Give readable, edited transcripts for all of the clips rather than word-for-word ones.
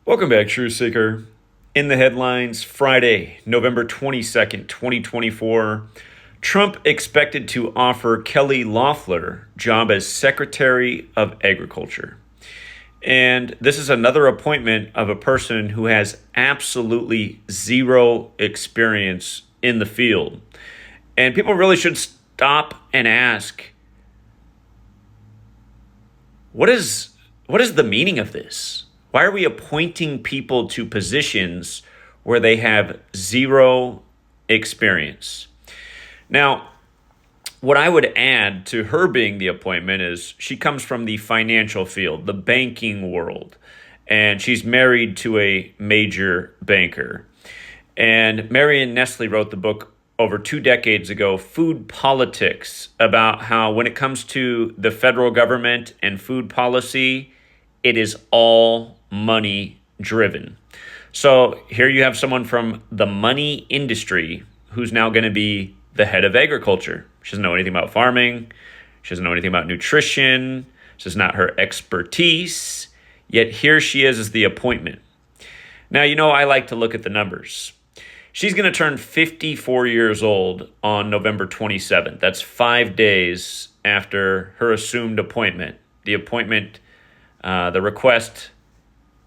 Welcome back, Truth Seeker. In the headlines, Friday, November 22nd, 2024, Trump expected to offer Kelly Loeffler job as Secretary of Agriculture. And this is another appointment of a person who has absolutely zero experience in the field. And people really should stop and ask, what is the meaning of this? Why are we appointing people to positions where they have zero experience? Now, what I would add to her being the appointment is she comes from the financial field, the banking world, and she's married to a major banker. And Marion Nestle wrote the book over 2 decades ago, Food Politics, about how when it comes to the federal government and food policy, it is all money driven. So here you have someone from the money industry who's now going to be the head of agriculture. She doesn't know anything about farming. She doesn't know anything about nutrition. This is not her expertise. Yet here she is as the appointment. Now, I like to look at the numbers. She's going to turn 54 years old on November 27th. That's 5 days after her assumed appointment. The request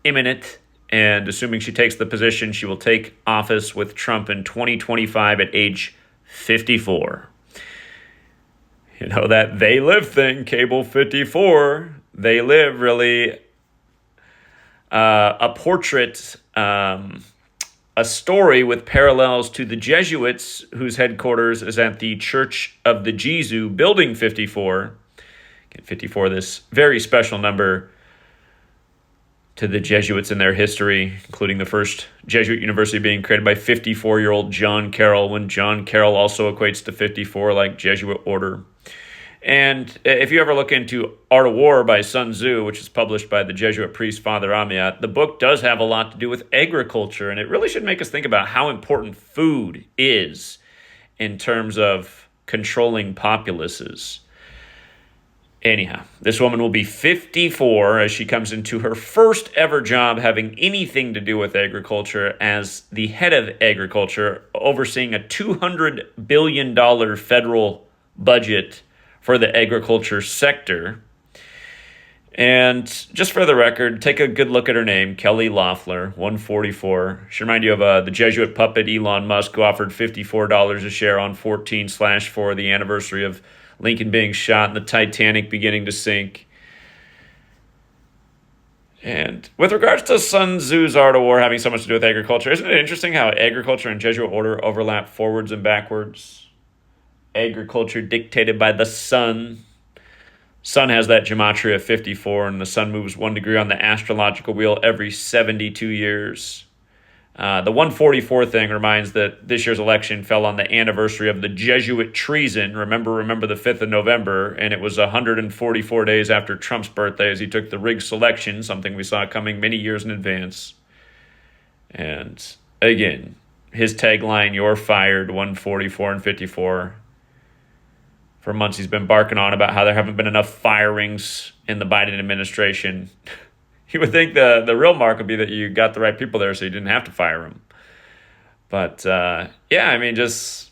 imminent, and assuming she takes the position, she will take office with Trump in 2025 at age 54. That they live thing, Cable 54, they live really a portrait, a story with parallels to the Jesuits, whose headquarters is at the Church of the Jesu, Building 54. Again, 54, this very special number to the Jesuits in their history, including the first Jesuit university being created by 54-year-old John Carroll, when John Carroll also equates to 54 like Jesuit order. And if you ever look into Art of War by Sun Tzu, which is published by the Jesuit priest Father Amiat, the book does have a lot to do with agriculture, and it really should make us think about how important food is in terms of controlling populaces. Anyhow, this woman will be 54 as she comes into her first ever job having anything to do with agriculture as the head of agriculture, overseeing a $200 billion federal budget for the agriculture sector. And just for the record, take a good look at her name, Kelly Loeffler, 144. Should remind you of the Jesuit puppet Elon Musk, who offered $54 a share on 14/4, the anniversary of Lincoln being shot and the Titanic beginning to sink. And with regards to Sun Tzu's Art of War having so much to do with agriculture, isn't it interesting how agriculture and Jesuit order overlap forwards and backwards? Agriculture dictated by the sun. Sun has that gematria of 54, and the sun moves 1 degree on the astrological wheel every 72 years. The 144 thing reminds that this year's election fell on the anniversary of the Jesuit treason. Remember the 5th of November, and it was 144 days after Trump's birthday as he took the rigged selection, something we saw coming many years in advance. And again, his tagline, "You're fired," 144 and 54. For months he's been barking on about how there haven't been enough firings in the Biden administration. You would think the real mark would be that you got the right people there so you didn't have to fire them. But, just,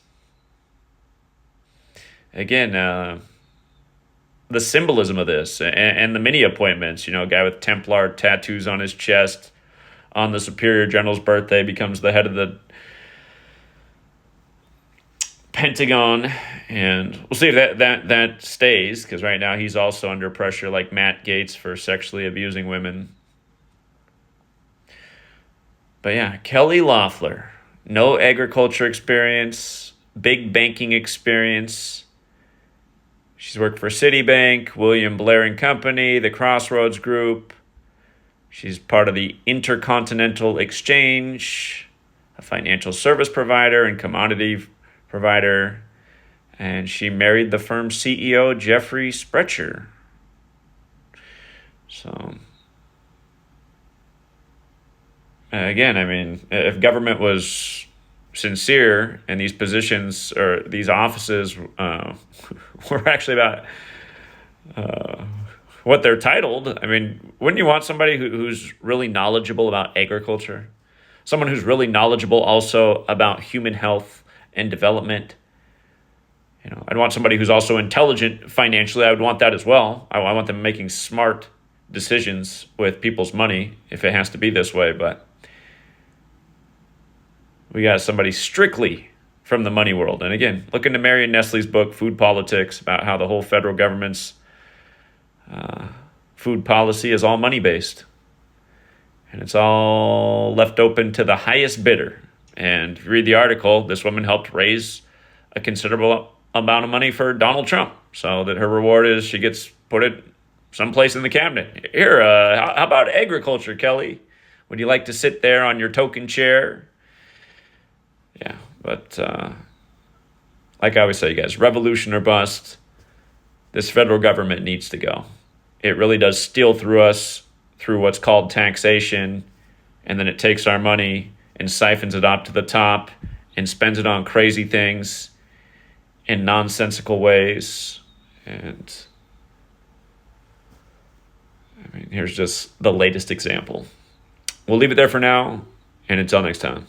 again, the symbolism of this and the many appointments, a guy with Templar tattoos on his chest on the Superior General's birthday becomes the head of the Pentagon, and we'll see if that stays, because right now he's also under pressure like Matt Gaetz for sexually abusing women. But yeah, Kelly Loeffler, no agriculture experience, big banking experience. She's worked for Citibank, William Blair and Company, the Crossroads Group. She's part of the Intercontinental Exchange, a financial service provider and commodity provider, and she married the firm's CEO, Jeffrey Sprecher. So, again, if government was sincere and these positions or these offices were actually about what they're titled. I mean, wouldn't you want somebody who's really knowledgeable about agriculture? Someone who's really knowledgeable also about human health and development. I'd want somebody who's also intelligent financially. I would want that as well. I want them making smart decisions with people's money if it has to be this way. But we got somebody strictly from the money world. And again, look into Marion Nestle's book, Food Politics, about how the whole federal government's food policy is all money-based. And it's all left open to the highest bidder. And if you read the article, this woman helped raise a considerable amount of money for Donald Trump, so that her reward is she gets put it someplace in the cabinet. Here, how about agriculture, Kelly? Would you like to sit there on your token chair? Yeah, but like I always say, guys, revolution or bust. This federal government needs to go. It really does steal through us through what's called taxation, and then it takes our money and siphons it up to the top and spends it on crazy things in nonsensical ways. And I mean, here's just the latest example. We'll leave it there for now, and until next time.